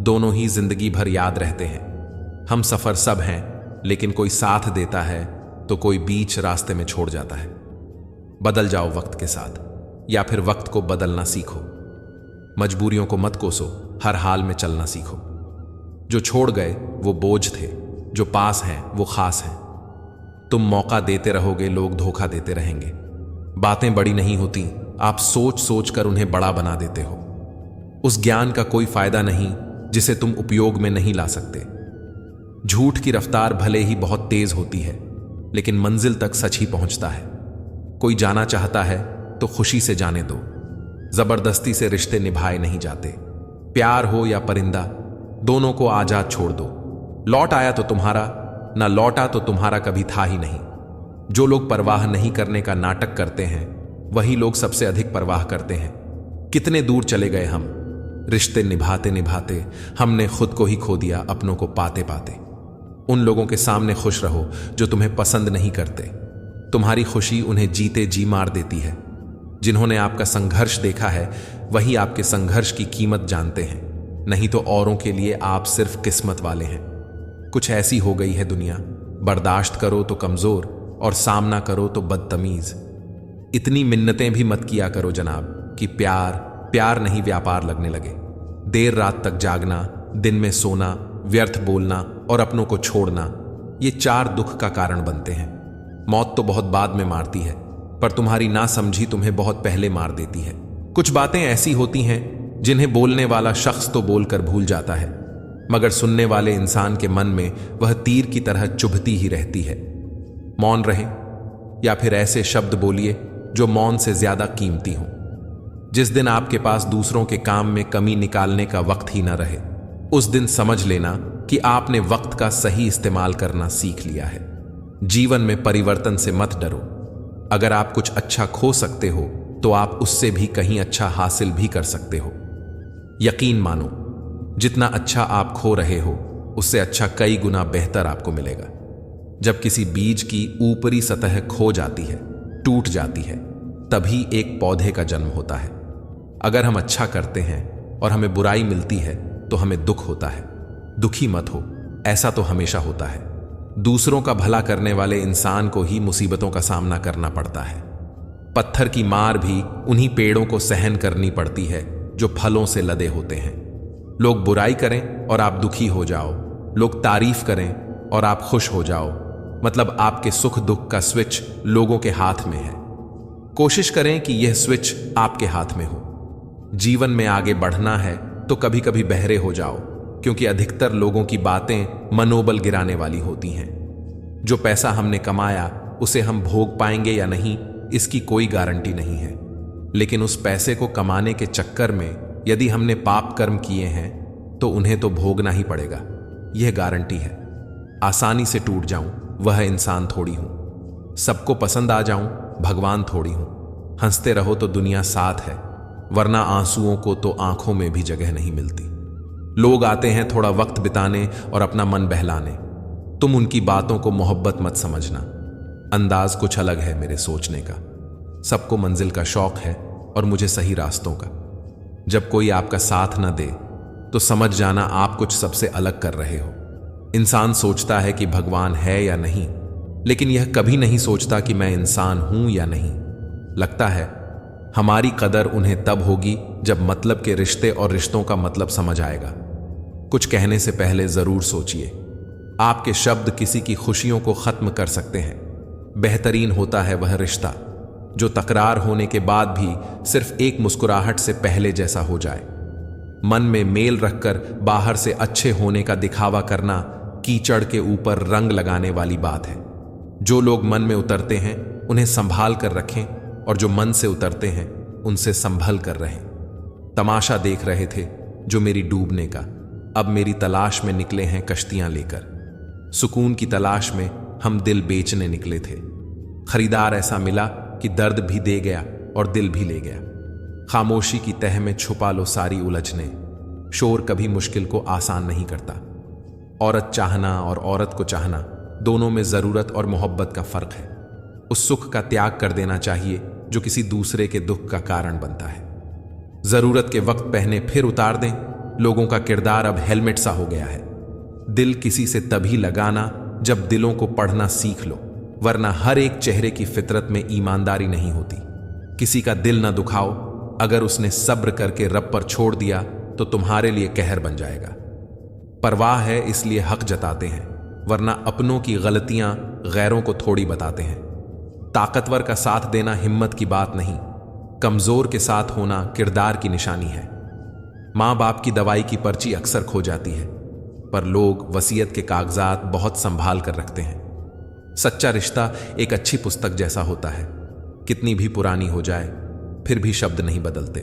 S1: दोनों ही जिंदगी भर याद रहते हैं। हम सफर सब हैं, लेकिन कोई साथ देता है तो कोई बीच रास्ते में छोड़ जाता है। बदल जाओ वक्त के साथ, या फिर वक्त को बदलना सीखो। मजबूरियों को मत कोसो, हर हाल में चलना सीखो। जो छोड़ गए वो बोझ थे, जो पास हैं वो खास हैं। तुम मौका देते रहोगे, लोग धोखा देते रहेंगे। बातें बड़ी नहीं होती, आप सोच सोच कर उन्हें बड़ा बना देते हो। उस ज्ञान का कोई फायदा नहीं जिसे तुम उपयोग में नहीं ला सकते। झूठ की रफ्तार भले ही बहुत तेज होती है, लेकिन मंजिल तक सच ही पहुंचता है। कोई जाना चाहता है तो खुशी से जाने दो। जबरदस्ती से रिश्ते निभाए नहीं जाते। प्यार हो या परिंदा, दोनों को आजाद छोड़ दो। लौट आया तो तुम्हारा, ना लौटा तो तुम्हारा कभी था ही नहीं। जो लोग परवाह नहीं करने का नाटक करते हैं, वही लोग सबसे अधिक परवाह करते हैं। कितने दूर चले गए हम, रिश्ते निभाते निभाते हमने खुद को ही खो दिया, अपनों को पाते पाते। उन लोगों के सामने खुश रहो जो तुम्हें पसंद नहीं करते। तुम्हारी खुशी उन्हें जीते जी मार देती है। जिन्होंने आपका संघर्ष देखा है, वही आपके संघर्ष की कीमत जानते हैं। नहीं तो औरों के लिए आप सिर्फ किस्मत वाले हैं। कुछ ऐसी हो गई है दुनिया, बर्दाश्त करो तो कमजोर और सामना करो तो बदतमीज। इतनी मिन्नतें भी मत किया करो जनाब कि प्यार प्यार नहीं व्यापार लगने लगे। देर रात तक जागना, दिन में सोना, व्यर्थ बोलना और अपनों को छोड़ना, ये 4 दुख का कारण बनते हैं। मौत तो बहुत बाद में मारती है, पर तुम्हारी नासमझी तुम्हें बहुत पहले मार देती है। कुछ बातें ऐसी होती हैं जिन्हें बोलने वाला शख्स तो बोलकर भूल जाता है, मगर सुनने वाले इंसान के मन में वह तीर की तरह चुभती ही रहती है। मौन रहें, या फिर ऐसे शब्द बोलिए जो मौन से ज्यादा कीमती हों। जिस दिन आपके पास दूसरों के काम में कमी निकालने का वक्त ही न रहे, उस दिन समझ लेना कि आपने वक्त का सही इस्तेमाल करना सीख लिया है। जीवन में परिवर्तन से मत डरो। अगर आप कुछ अच्छा खो सकते हो, तो आप उससे भी कहीं अच्छा हासिल भी कर सकते हो। यकीन मानो, जितना अच्छा आप खो रहे हो, उससे अच्छा कई गुना बेहतर आपको मिलेगा। जब किसी बीज की ऊपरी सतह खो जाती है, टूट जाती है, तभी एक पौधे का जन्म होता है। अगर हम अच्छा करते हैं और हमें बुराई मिलती है, तो हमें दुख होता है। दुखी मत हो, ऐसा तो हमेशा होता है। दूसरों का भला करने वाले इंसान को ही मुसीबतों का सामना करना पड़ता है। पत्थर की मार भी उन्हीं पेड़ों को सहन करनी पड़ती है जो फलों से लदे होते हैं। लोग बुराई करें और आप दुखी हो जाओ, लोग तारीफ करें और आप खुश हो जाओ, मतलब आपके सुख दुख का स्विच लोगों के हाथ में है। कोशिश करें कि यह स्विच आपके हाथ में हो। जीवन में आगे बढ़ना है तो कभी कभी बहरे हो जाओ, क्योंकि अधिकतर लोगों की बातें मनोबल गिराने वाली होती हैं। जो पैसा हमने कमाया उसे हम भोग पाएंगे या नहीं, इसकी कोई गारंटी नहीं है, लेकिन उस पैसे को कमाने के चक्कर में यदि हमने पाप कर्म किए हैं तो उन्हें तो भोगना ही पड़ेगा, यह गारंटी है। आसानी से टूट जाऊं वह इंसान थोड़ी हूं, सबको पसंद आ जाऊं भगवान थोड़ी हूं। हंसते रहो तो दुनिया साथ है, वरना आंसुओं को तो आंखों में भी जगह नहीं मिलती। लोग आते हैं थोड़ा वक्त बिताने और अपना मन बहलाने, तुम उनकी बातों को मोहब्बत मत समझना। अंदाज कुछ अलग है मेरे सोचने का। सबको मंजिल का शौक है और मुझे सही रास्तों का। जब कोई आपका साथ न दे तो समझ जाना आप कुछ सबसे अलग कर रहे हो। इंसान सोचता है कि भगवान है या नहीं, लेकिन यह कभी नहीं सोचता कि मैं इंसान हूं या नहीं। लगता है हमारी कदर उन्हें तब होगी जब मतलब के रिश्ते और रिश्तों का मतलब समझ आएगा। कुछ कहने से पहले जरूर सोचिए। आपके शब्द किसी की खुशियों को खत्म कर सकते हैं। बेहतरीन होता है वह रिश्ता जो तकरार होने के बाद भी सिर्फ एक मुस्कुराहट से पहले जैसा हो जाए। मन में मेल रखकर बाहर से अच्छे होने का दिखावा करना कीचड़ के ऊपर रंग लगाने वाली बात है। जो लोग मन में उतरते हैं उन्हें संभाल कर रखें, और जो मन से उतरते हैं उनसे संभल कर रहें। तमाशा देख रहे थे जो मेरी डूबने का, अब मेरी तलाश में निकले हैं कश्तियां लेकर। सुकून की तलाश में हम दिल बेचने निकले थे। खरीदार ऐसा मिला कि दर्द भी दे गया और दिल भी ले गया। खामोशी की तह में छुपा लो सारी उलझने। शोर कभी मुश्किल को आसान नहीं करता। औरत चाहना और औरत को चाहना, दोनों में जरूरत और मोहब्बत का फर्क है। उस सुख का त्याग कर देना चाहिए जो किसी दूसरे के दुख का कारण बनता है। जरूरत के वक्त पहने फिर उतार दें। लोगों का किरदार अब हेलमेट सा हो गया है। दिल किसी से तभी लगाना जब दिलों को पढ़ना सीख लो, वरना हर एक चेहरे की फितरत में ईमानदारी नहीं होती। किसी का दिल ना दुखाओ, अगर उसने सब्र करके रब पर छोड़ दिया तो तुम्हारे लिए कहर बन जाएगा। परवाह है इसलिए हक जताते हैं, वरना अपनों की गलतियां गैरों को थोड़ी बताते हैं। ताकतवर का साथ देना हिम्मत की बात नहीं, कमजोर के साथ होना किरदार की निशानी है। मां बाप की दवाई की पर्ची अक्सर खो जाती है, पर लोग वसीयत के कागजात बहुत संभाल कर रखते हैं। सच्चा रिश्ता एक अच्छी पुस्तक जैसा होता है, कितनी भी पुरानी हो जाए फिर भी शब्द नहीं बदलते।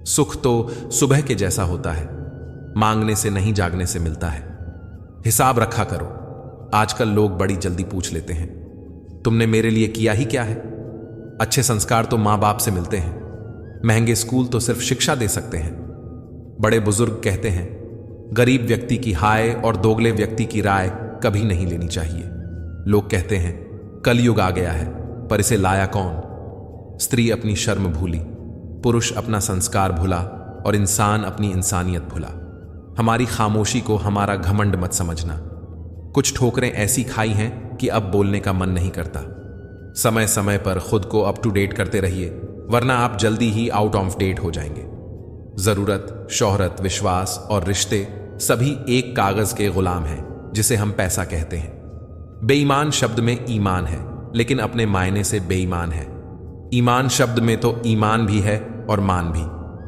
S1: सुख तो सुबह के जैसा होता है, मांगने से नहीं जागने से मिलता है। हिसाब रखा करो। आजकल लोग बड़ी जल्दी पूछ लेते हैं, तुमने मेरे लिए किया ही क्या है? अच्छे संस्कार तो मां बाप से मिलते हैं, महंगे स्कूल तो सिर्फ शिक्षा दे सकते हैं। बड़े बुजुर्ग कहते हैं, गरीब व्यक्ति की हाय और दोगले व्यक्ति की राय कभी नहीं लेनी चाहिए। लोग कहते हैं कलयुग आ गया है, पर इसे लाया कौन? स्त्री अपनी शर्म भूली, पुरुष अपना संस्कार भूला और इंसान अपनी इंसानियत भूला। हमारी खामोशी को हमारा घमंड मत समझना। कुछ ठोकरें ऐसी खाई हैं कि अब बोलने का मन नहीं करता। समय समय पर खुद को अप टू डेट करते रहिए, वरना आप जल्दी ही आउट ऑफ डेट हो जाएंगे। जरूरत, शोहरत, विश्वास और रिश्ते सभी एक कागज के गुलाम हैं जिसे हम पैसा कहते हैं। बेईमान शब्द में ईमान है, लेकिन अपने मायने से बेईमान है। ईमान शब्द में तो ईमान भी है और मान भी,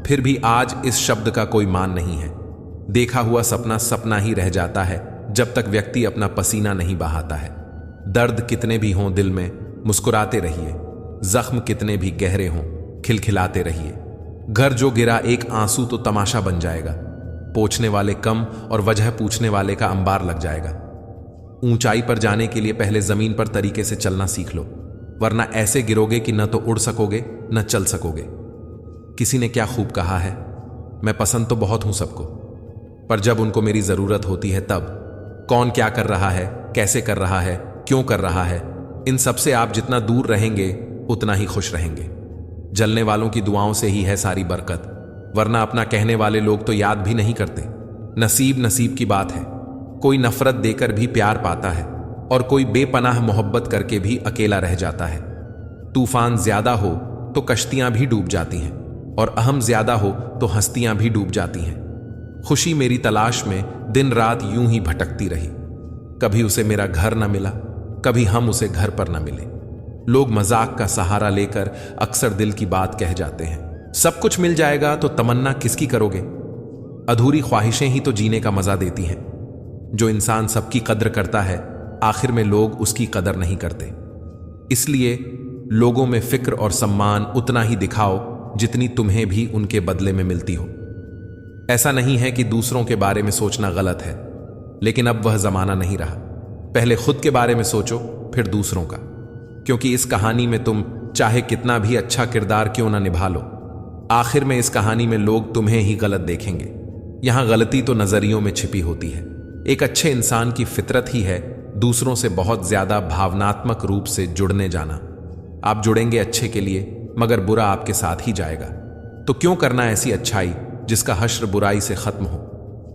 S1: फिर भी आज इस शब्द का कोई मान नहीं है। देखा हुआ सपना सपना ही रह जाता है जब तक व्यक्ति अपना पसीना नहीं बहाता है। दर्द कितने भी हों दिल में, मुस्कुराते रहिए। जख्म कितने भी गहरे हों, खिलखिलाते रहिए। घर जो गिरा एक आंसू तो तमाशा बन जाएगा। पोंछने वाले कम और वजह पूछने वाले का अंबार लग जाएगा। ऊंचाई पर जाने के लिए पहले जमीन पर तरीके से चलना सीख लो, वरना ऐसे गिरोगे कि न तो उड़ सकोगे न चल सकोगे। किसी ने क्या खूब कहा है, मैं पसंद तो बहुत हूं सबको, पर जब उनको मेरी जरूरत होती है तब कौन क्या कर रहा है, कैसे कर रहा है, क्यों कर रहा है, इन सब से आप जितना दूर रहेंगे उतना ही खुश रहेंगे। जलने वालों की दुआओं से ही है सारी बरकत, वरना अपना कहने वाले लोग तो याद भी नहीं करते। नसीब नसीब की बात है। कोई नफरत देकर भी प्यार पाता है और कोई बेपनाह मोहब्बत करके भी अकेला रह जाता है। तूफान ज्यादा हो तो कश्तियां भी डूब जाती हैं, और अहम ज्यादा हो तो हस्तियां भी डूब जाती हैं। खुशी मेरी तलाश में दिन रात यूं ही भटकती रही। कभी उसे मेरा घर न मिला, कभी हम उसे घर पर न मिले। लोग मजाक का सहारा लेकर अक्सर दिल की बात कह जाते हैं। सब कुछ मिल जाएगा तो तमन्ना किसकी करोगे? अधूरी ख्वाहिशें ही तो जीने का मजा देती हैं। जो इंसान सबकी कद्र करता है, आखिर में लोग उसकी कदर नहीं करते। इसलिए लोगों में फिक्र और सम्मान उतना ही दिखाओ जितनी तुम्हें भी उनके बदले में मिलती हो। ऐसा नहीं है कि दूसरों के बारे में सोचना गलत है, लेकिन अब वह जमाना नहीं रहा। पहले खुद के बारे में सोचो, फिर दूसरों का। क्योंकि इस कहानी में तुम चाहे कितना भी अच्छा किरदार क्यों ना निभा लो, आखिर में इस कहानी में लोग तुम्हें ही गलत देखेंगे। यहां गलती तो नजरियों में छिपी होती है। एक अच्छे इंसान की फितरत ही है दूसरों से बहुत ज्यादा भावनात्मक रूप से जुड़ने जाना। आप जुड़ेंगे अच्छे के लिए, मगर बुरा आपके साथ ही जाएगा। तो क्यों करना ऐसी अच्छाई जिसका हश्र बुराई से खत्म हो?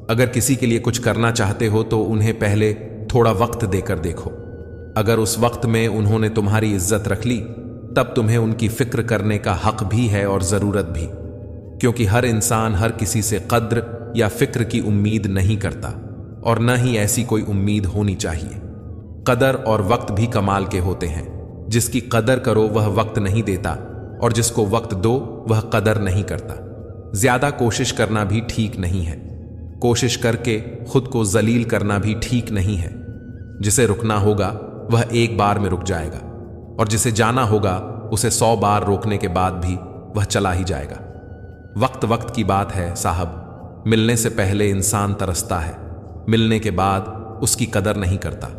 S1: अगर किसी के लिए कुछ करना चाहते हो तो उन्हें पहले थोड़ा वक्त देकर देखो। अगर उस वक्त में उन्होंने तुम्हारी इज्जत रख ली, तब तुम्हें उनकी फिक्र करने का हक भी है और जरूरत भी। क्योंकि हर इंसान हर किसी से कद्र या फिक्र की उम्मीद नहीं करता, और न ही ऐसी कोई उम्मीद होनी चाहिए। कदर और वक्त भी कमाल के होते हैं। जिसकी कदर करो वह वक्त नहीं देता, और जिसको वक्त दो वह कदर नहीं करता। ज्यादा कोशिश करना भी ठीक नहीं है। कोशिश करके खुद को जलील करना भी ठीक नहीं है। जिसे रुकना होगा वह एक बार में रुक जाएगा, और जिसे जाना होगा उसे 100 बार रोकने के बाद भी वह चला ही जाएगा। वक्त वक्त की बात है साहब। मिलने से पहले इंसान तरसता है, मिलने के बाद उसकी कदर नहीं करता।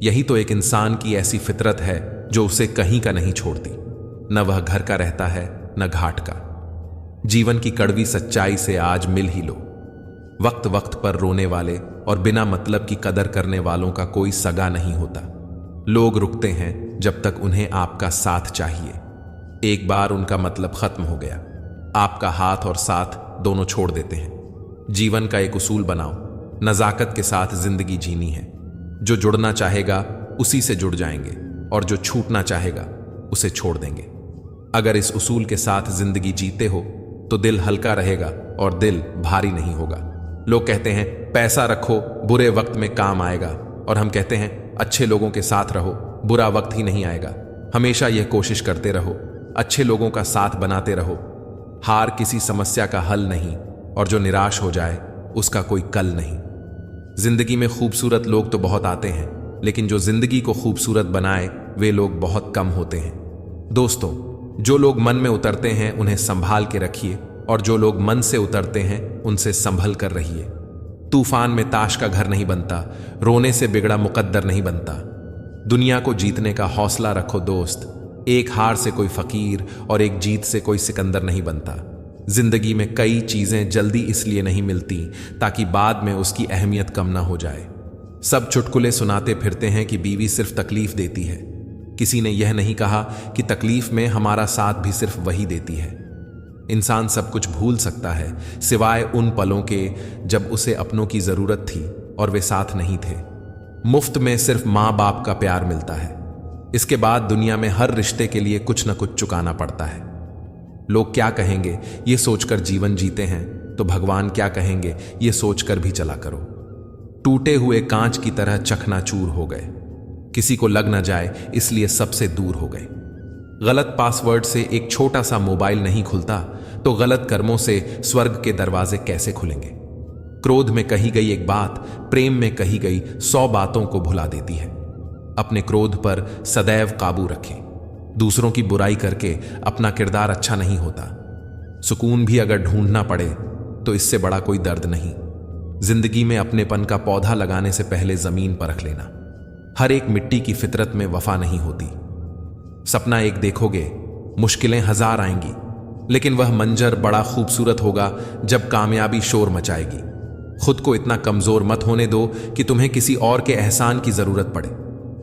S1: यही तो एक इंसान की ऐसी फितरत है जो उसे कहीं का नहीं छोड़ती। न वह घर का रहता है न घाट का। जीवन की कड़वी सच्चाई से आज मिल ही लो। वक्त वक्त पर रोने वाले और बिना मतलब की कदर करने वालों का कोई सगा नहीं होता। लोग रुकते हैं जब तक उन्हें आपका साथ चाहिए। एक बार उनका मतलब खत्म हो गया, आपका हाथ और साथ दोनों छोड़ देते हैं। जीवन का एक उसूल बनाओ, नजाकत के साथ जिंदगी जीनी है। जो जुड़ना चाहेगा उसी से जुड़ जाएंगे, और जो छूटना चाहेगा उसे छोड़ देंगे। अगर इस उसूल के साथ जिंदगी जीते हो तो दिल हल्का रहेगा और दिल भारी नहीं होगा। लोग कहते हैं पैसा रखो बुरे वक्त में काम आएगा, और हम कहते हैं अच्छे लोगों के साथ रहो बुरा वक्त ही नहीं आएगा। हमेशा यह कोशिश करते रहो, अच्छे लोगों का साथ बनाते रहो। हार किसी समस्या का हल नहीं, और जो निराश हो जाए उसका कोई कल नहीं। जिंदगी में खूबसूरत लोग तो बहुत आते हैं, लेकिन जो जिंदगी को खूबसूरत बनाए वे लोग बहुत कम होते हैं। दोस्तों, जो लोग मन में उतरते हैं उन्हें संभाल के रखिए, और जो लोग मन से उतरते हैं उनसे संभल कर रहिए। तूफान में ताश का घर नहीं बनता, रोने से बिगड़ा मुकद्दर नहीं बनता। दुनिया को जीतने का हौसला रखो दोस्त। एक हार से कोई फकीर और एक जीत से कोई सिकंदर नहीं बनता। जिंदगी में कई चीजें जल्दी इसलिए नहीं मिलती ताकि बाद में उसकी अहमियत कम ना हो जाए। सब चुटकुले सुनाते फिरते हैं कि बीवी सिर्फ तकलीफ देती है। किसी ने यह नहीं कहा कि तकलीफ में हमारा साथ भी सिर्फ वही देती है। इंसान सब कुछ भूल सकता है सिवाय उन पलों के जब उसे अपनों की जरूरत थी और वे साथ नहीं थे। मुफ्त में सिर्फ माँ बाप का प्यार मिलता है। इसके बाद दुनिया में हर रिश्ते के लिए कुछ न कुछ चुकाना पड़ता है। लोग क्या कहेंगे ये सोचकर जीवन जीते हैं तो भगवान क्या कहेंगे ये सोचकर भी चला करो। टूटे हुए कांच की तरह चकनाचूर हो गए, किसी को लग न जाए इसलिए सबसे दूर हो गए। गलत पासवर्ड से एक छोटा सा मोबाइल नहीं खुलता तो गलत कर्मों से स्वर्ग के दरवाजे कैसे खुलेंगे। क्रोध में कही गई एक बात प्रेम में कही गई 100 बातों को भुला देती है। अपने क्रोध पर सदैव काबू रखें। दूसरों की बुराई करके अपना किरदार अच्छा नहीं होता। सुकून भी अगर ढूंढना पड़े तो इससे बड़ा कोई दर्द नहीं। जिंदगी में अपनेपन का पौधा लगाने से पहले जमीन पर रख लेना। हर एक मिट्टी की फितरत में वफा नहीं होती। सपना एक देखोगे, मुश्किलें 1000 आएंगी, लेकिन वह मंजर बड़ा खूबसूरत होगा जब कामयाबी शोर मचाएगी। खुद को इतना कमजोर मत होने दो कि तुम्हें किसी और के एहसान की जरूरत पड़े।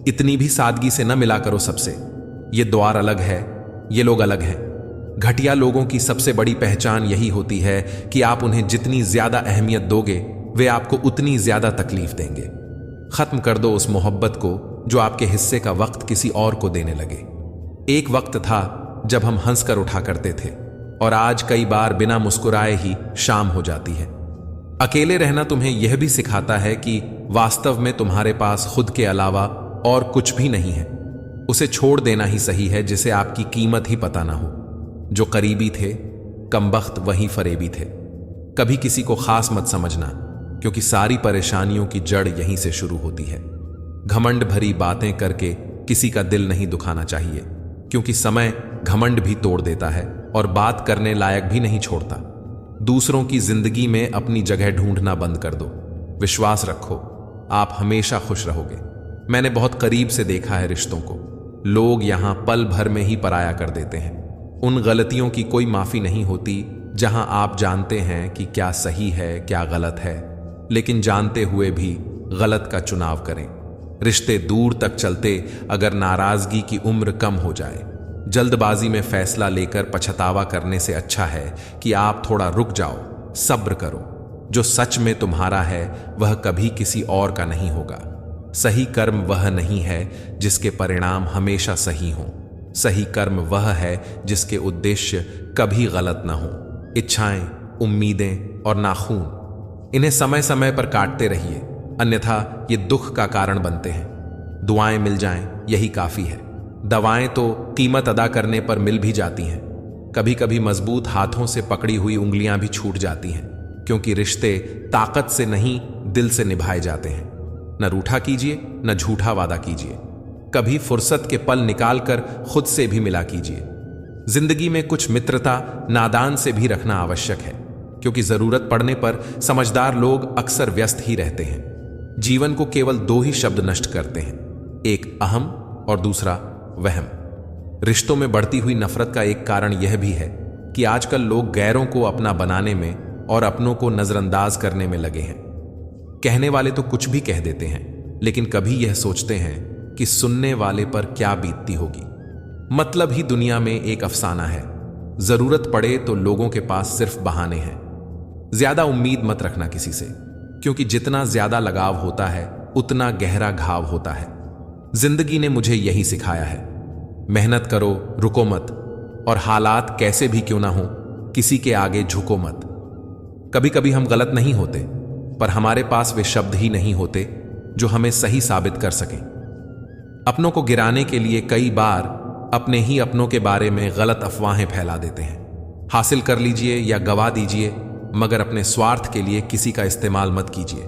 S1: इतनी भी सादगी से न मिला करो सबसे। ये द्वार अलग है, ये लोग अलग हैं। घटिया लोगों की सबसे बड़ी पहचान यही होती है कि आप उन्हें जितनी ज्यादा अहमियत दोगे वे आपको उतनी ज्यादा तकलीफ देंगे। खत्म कर दो उस मोहब्बत को जो आपके हिस्से का वक्त किसी और को देने लगे। एक वक्त था जब हम हंसकर उठा करते थे और आज कई बार बिना मुस्कुराए ही शाम हो जाती है। अकेले रहना तुम्हें यह भी सिखाता है कि वास्तव में तुम्हारे पास खुद के अलावा और कुछ भी नहीं है। उसे छोड़ देना ही सही है जिसे आपकी कीमत ही पता ना हो। जो करीबी थे कमबख्त वही फरेबी थे। कभी किसी को खास मत समझना, क्योंकि सारी परेशानियों की जड़ यहीं से शुरू होती है। घमंड भरी बातें करके किसी का दिल नहीं दुखाना चाहिए, क्योंकि समय घमंड भी तोड़ देता है और बात करने लायक भी नहीं छोड़ता। दूसरों की जिंदगी में अपनी जगह ढूंढना बंद कर दो। विश्वास रखो, आप हमेशा खुश रहोगे। मैंने बहुत करीब से देखा है रिश्तों को। लोग यहां पल भर में ही पराया कर देते हैं। उन गलतियों की कोई माफी नहीं होती जहां आप जानते हैं कि क्या सही है क्या गलत है, लेकिन जानते हुए भी गलत का चुनाव करें। रिश्ते दूर तक चलते अगर नाराजगी की उम्र कम हो जाए। जल्दबाजी में फैसला लेकर पछतावा करने से अच्छा है कि आप थोड़ा रुक जाओ, सब्र करो। जो सच में तुम्हारा है वह कभी किसी और का नहीं होगा। सही कर्म वह नहीं है जिसके परिणाम हमेशा सही हों। सही कर्म वह है जिसके उद्देश्य कभी गलत ना हो। इच्छाएं, उम्मीदें और नाखून, इन्हें समय समय पर काटते रहिए, अन्यथा ये दुख का कारण बनते हैं। दुआएं मिल जाएं यही काफी है। दवाएं तो कीमत अदा करने पर मिल भी जाती हैं। कभी कभी मजबूत हाथों से पकड़ी हुई उंगलियां भी छूट जाती हैं, क्योंकि रिश्ते ताकत से नहीं दिल से निभाए जाते हैं। न रूठा कीजिए न झूठा वादा कीजिए। कभी फुर्सत के पल निकालकर खुद से भी मिला कीजिए। जिंदगी में कुछ मित्रता नादान से भी रखना आवश्यक है, क्योंकि जरूरत पड़ने पर समझदार लोग अक्सर व्यस्त ही रहते हैं। जीवन को केवल दो ही शब्द नष्ट करते हैं, एक अहम और दूसरा वहम। रिश्तों में बढ़ती हुई नफरत का एक कारण यह भी है कि आजकल लोग गैरों को अपना बनाने में और अपनों को नजरअंदाज करने में लगे हैं। कहने वाले तो कुछ भी कह देते हैं, लेकिन कभी यह सोचते हैं कि सुनने वाले पर क्या बीतती होगी। मतलब ही दुनिया में एक अफसाना है। जरूरत पड़े तो लोगों के पास सिर्फ बहाने हैं। ज्यादा उम्मीद मत रखना किसी से, क्योंकि जितना ज्यादा लगाव होता है उतना गहरा घाव होता है। जिंदगी ने मुझे यही सिखाया है। मेहनत करो, रुको मत, और हालात कैसे भी क्यों ना हो किसी के आगे झुको मत। कभी कभी हम गलत नहीं होते, पर हमारे पास वे शब्द ही नहीं होते जो हमें सही साबित कर सकें। अपनों को गिराने के लिए कई बार अपने ही अपनों के बारे में गलत अफवाहें फैला देते हैं। हासिल कर लीजिए या गवा दीजिए, मगर अपने स्वार्थ के लिए किसी का इस्तेमाल मत कीजिए।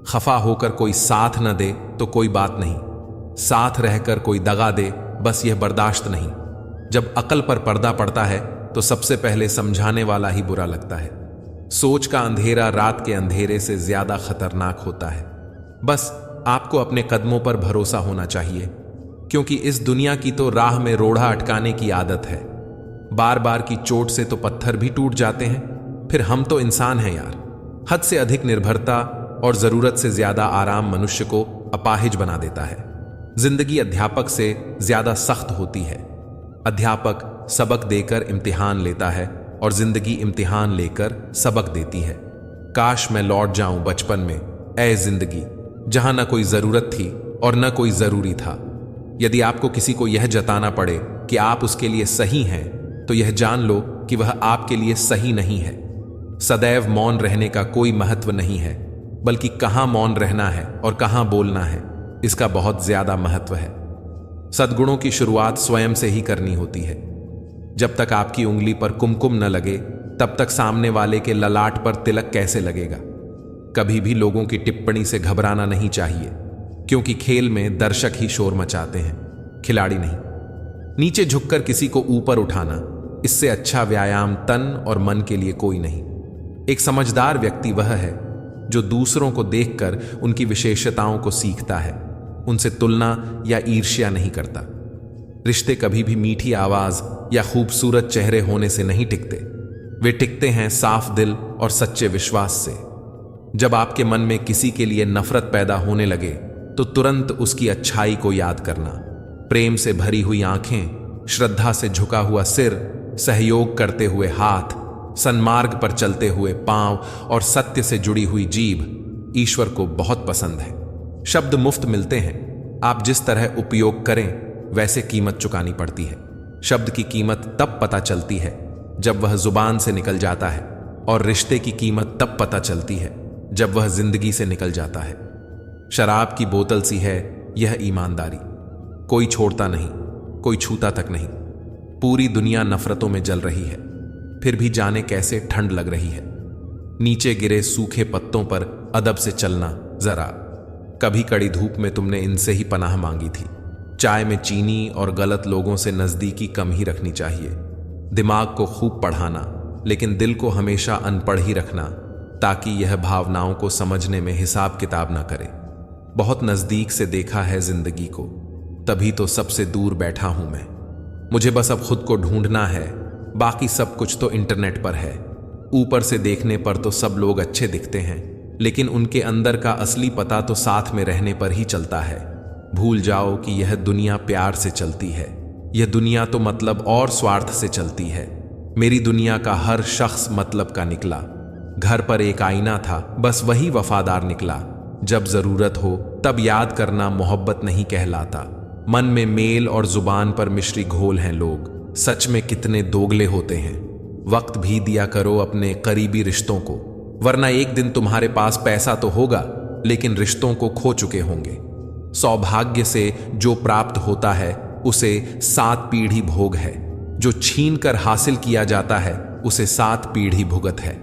S1: खफा होकर कोई साथ न दे तो कोई बात नहीं, साथ रहकर कोई दगा दे बस यह बर्दाश्त नहीं। जब अकल पर पर्दा पड़ता है तो सबसे पहले समझाने वाला ही बुरा लगता है। सोच का अंधेरा रात के अंधेरे से ज्यादा खतरनाक होता है। बस आपको अपने कदमों पर भरोसा होना चाहिए, क्योंकि इस दुनिया की तो राह में रोड़ा अटकाने की आदत है। बार बार की चोट से तो पत्थर भी टूट जाते हैं। फिर हम तो इंसान हैं यार। हद से अधिक निर्भरता और जरूरत से ज्यादा आराम मनुष्य को अपाहिज बना देता है। जिंदगी अध्यापक से ज्यादा सख्त होती है। अध्यापक सबक देकर इम्तिहान लेता है और जिंदगी इम्तिहान लेकर सबक देती है। काश मैं लौट जाऊं बचपन में, ऐ जिंदगी, जहां न कोई जरूरत थी और न कोई जरूरी था। यदि आपको किसी को यह जताना पड़े कि आप उसके लिए सही हैं, तो यह जान लो कि वह आपके लिए सही नहीं है। सदैव मौन रहने का कोई महत्व नहीं है, बल्कि कहां मौन रहना है और कहां बोलना है, इसका बहुत ज्यादा महत्व है। सद्गुणों की शुरुआत स्वयं से ही करनी होती है। जब तक आपकी उंगली पर कुमकुम न लगे, तब तक सामने वाले के ललाट पर तिलक कैसे लगेगा। कभी भी लोगों की टिप्पणी से घबराना नहीं चाहिए, क्योंकि खेल में दर्शक ही शोर मचाते हैं, खिलाड़ी नहीं। नीचे झुककर किसी को ऊपर उठाना, इससे अच्छा व्यायाम तन और मन के लिए कोई नहीं। एक समझदार व्यक्ति वह है जो दूसरों को देखकर उनकी विशेषताओं को सीखता है, उनसे तुलना या ईर्ष्या नहीं करता। रिश्ते कभी भी मीठी आवाज या खूबसूरत चेहरे होने से नहीं टिकते। वे टिकते हैं साफ दिल और सच्चे विश्वास से। जब आपके मन में किसी के लिए नफरत पैदा होने लगे, तो तुरंत उसकी अच्छाई को याद करना। प्रेम से भरी हुई आंखें, श्रद्धा से झुका हुआ सिर, सहयोग करते हुए हाथ, सन्मार्ग पर चलते हुए पांव और सत्य से जुड़ी हुई जीभ ईश्वर को बहुत पसंद है। शब्द मुफ्त मिलते हैं, आप जिस तरह उपयोग करें वैसे कीमत चुकानी पड़ती है। शब्द की कीमत तब पता चलती है जब वह जुबान से निकल जाता है, और रिश्ते की कीमत तब पता चलती है जब वह जिंदगी से निकल जाता है। शराब की बोतल सी है यह ईमानदारी, कोई छोड़ता नहीं, कोई छूता तक नहीं। पूरी दुनिया नफरतों में जल रही है, फिर भी जाने कैसे ठंड लग रही है। नीचे गिरे सूखे पत्तों पर अदब से चलना जरा, कभी कड़ी धूप में तुमने इनसे ही पनाह मांगी थी। चाय में चीनी और गलत लोगों से नजदीकी कम ही रखनी चाहिए। दिमाग को खूब पढ़ाना, लेकिन दिल को हमेशा अनपढ़ ही रखना, ताकि यह भावनाओं को समझने में हिसाब किताब ना करे। बहुत नजदीक से देखा है जिंदगी को, तभी तो सबसे दूर बैठा हूं मैं। मुझे बस अब खुद को ढूंढना है, बाकी सब कुछ तो इंटरनेट पर है। ऊपर से देखने पर तो सब लोग अच्छे दिखते हैं, लेकिन उनके अंदर का असली पता तो साथ में रहने पर ही चलता है। भूल जाओ कि यह दुनिया प्यार से चलती है, यह दुनिया तो मतलब और स्वार्थ से चलती है। मेरी दुनिया का हर शख्स मतलब का निकला। घर पर एक आईना था, बस वही वफादार निकला। जब जरूरत हो तब याद करना मोहब्बत नहीं कहलाता। मन में मेल और जुबान पर मिश्री घोल हैं लोग, सच में कितने दोगले होते हैं। वक्त भी दिया करो अपने करीबी रिश्तों को, वरना एक दिन तुम्हारे पास पैसा तो होगा, लेकिन रिश्तों को खो चुके होंगे। सौभाग्य से जो प्राप्त होता है उसे 7 पीढ़ी भोग है, जो छीन कर हासिल किया जाता है उसे 7 पीढ़ी भुगत है।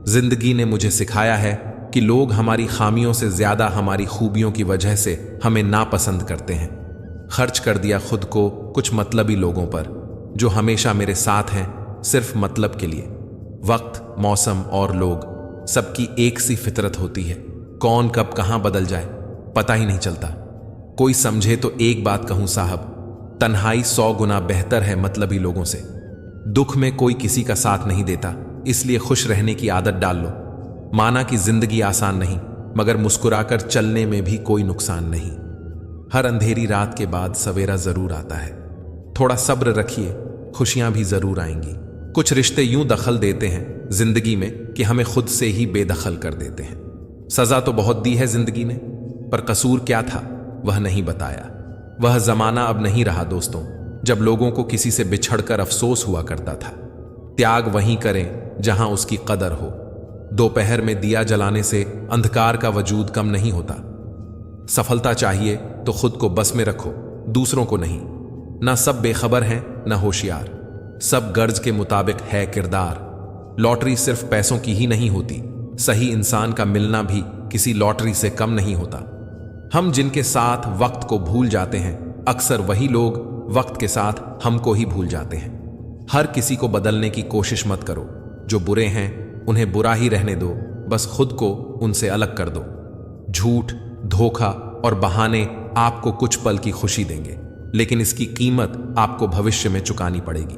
S1: जिंदगी ने मुझे सिखाया है कि लोग हमारी खामियों से ज्यादा हमारी खूबियों की वजह से हमें नापसंद करते हैं। खर्च कर दिया खुद को कुछ मतलबी लोगों पर, जो हमेशा मेरे साथ हैं सिर्फ मतलब के लिए। वक्त, मौसम और लोग, सबकी एक सी फितरत होती है। कौन कब कहां बदल जाए पता ही नहीं चलता। कोई समझे तो एक बात कहूं साहब, तन्हाई 100 गुना बेहतर है मतलबी लोगों से। दुख में कोई किसी का साथ नहीं देता, इसलिए खुश रहने की आदत डाल लो। माना कि जिंदगी आसान नहीं, मगर मुस्कुराकर चलने में भी कोई नुकसान नहीं। हर अंधेरी रात के बाद सवेरा जरूर आता है। थोड़ा सब्र रखिए, खुशियां भी जरूर आएंगी। कुछ रिश्ते यूं दखल देते हैं जिंदगी में कि हमें खुद से ही बेदखल कर देते हैं। सजा तो बहुत दी है जिंदगी ने, पर कसूर क्या था वह नहीं बताया। वह जमाना अब नहीं रहा दोस्तों, जब लोगों को किसी से बिछड़कर अफसोस हुआ करता था। त्याग वहीं करें जहां उसकी कदर हो। दोपहर में दिया जलाने से अंधकार का वजूद कम नहीं होता। सफलता चाहिए तो खुद को बस में रखो, दूसरों को नहीं। ना सब बेखबर हैं न होशियार, सब गर्ज के मुताबिक है किरदार। लॉटरी सिर्फ पैसों की ही नहीं होती, सही इंसान का मिलना भी किसी लॉटरी से कम नहीं होता। हम जिनके साथ वक्त को भूल जाते हैं, अक्सर वही लोग वक्त के साथ हमको ही भूल जाते हैं। हर किसी को बदलने की कोशिश मत करो। जो बुरे हैं उन्हें बुरा ही रहने दो, बस खुद को उनसे अलग कर दो। झूठ, धोखा और बहाने आपको कुछ पल की खुशी देंगे, लेकिन इसकी कीमत आपको भविष्य में चुकानी पड़ेगी।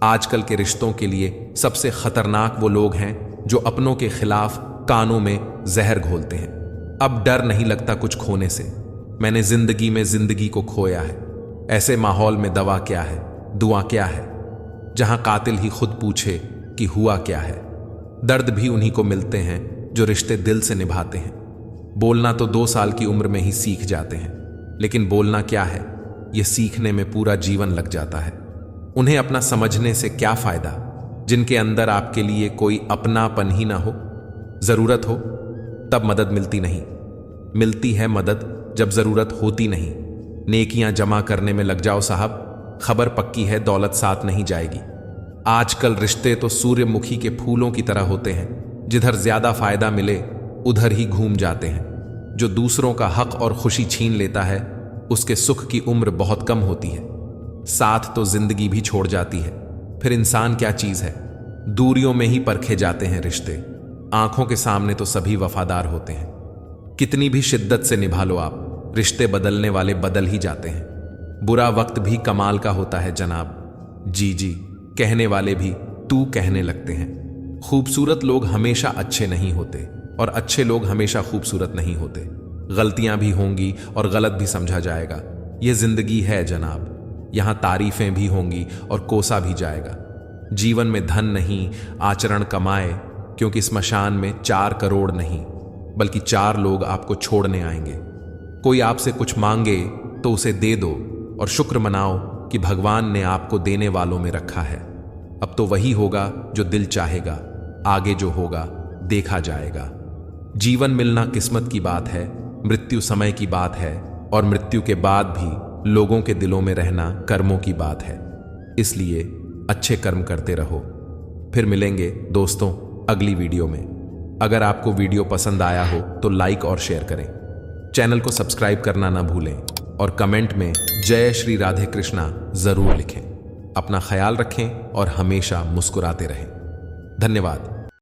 S1: आजकल के रिश्तों के लिए सबसे खतरनाक वो लोग हैं जो अपनों के खिलाफ कानों में जहर घोलते हैं। अब डर नहीं लगता कुछ खोने से, मैंने जिंदगी में जिंदगी को खोया है। ऐसे माहौल में दवा क्या है, दुआ क्या है, जहां कातिल ही खुद पूछे कि हुआ क्या है। दर्द भी उन्हीं को मिलते हैं जो रिश्ते दिल से निभाते हैं। बोलना तो 2 साल की उम्र में ही सीख जाते हैं, लेकिन बोलना क्या है यह सीखने में पूरा जीवन लग जाता है। उन्हें अपना समझने से क्या फायदा जिनके अंदर आपके लिए कोई अपनापन ही ना हो। जरूरत हो तब मदद मिलती नहीं, मिलती है मदद जब जरूरत होती नहीं। नेकियां जमा करने में लग जाओ साहब, खबर पक्की है दौलत साथ नहीं जाएगी। आजकल रिश्ते तो सूर्यमुखी के फूलों की तरह होते हैं, जिधर ज्यादा फायदा मिले उधर ही घूम जाते हैं। जो दूसरों का हक और खुशी छीन लेता है उसके सुख की उम्र बहुत कम होती है। साथ तो जिंदगी भी छोड़ जाती है, फिर इंसान क्या चीज है। दूरियों में ही परखे जाते हैं रिश्ते, आंखों के सामने तो सभी वफादार होते हैं। कितनी भी शिद्दत से निभा लो आप, रिश्ते बदलने वाले बदल ही जाते हैं। बुरा वक्त भी कमाल का होता है जनाब, जी जी कहने वाले भी तू कहने लगते हैं। खूबसूरत लोग हमेशा अच्छे नहीं होते और अच्छे लोग हमेशा खूबसूरत नहीं होते। गलतियां भी होंगी और गलत भी समझा जाएगा, यह जिंदगी है जनाब। यहां तारीफें भी होंगी और कोसा भी जाएगा। जीवन में धन नहीं, आचरण कमाए, क्योंकि स्मशान में 4 करोड़ नहीं बल्कि 4 लोग आपको छोड़ने आएंगे। कोई आपसे कुछ मांगे तो उसे दे दो और शुक्र मनाओ कि भगवान ने आपको देने वालों में रखा है। अब तो वही होगा जो दिल चाहेगा, आगे जो होगा देखा जाएगा। जीवन मिलना किस्मत की बात है, मृत्यु समय की बात है, और मृत्यु के बाद भी लोगों के दिलों में रहना कर्मों की बात है। इसलिए अच्छे कर्म करते रहो। फिर मिलेंगे दोस्तों अगली वीडियो में। अगर आपको वीडियो पसंद आया हो तो लाइक और शेयर करें, चैनल को सब्सक्राइब करना ना भूलें, और कमेंट में जय श्री राधे कृष्णा जरूर लिखें। अपना ख्याल रखें और हमेशा मुस्कुराते रहें। धन्यवाद।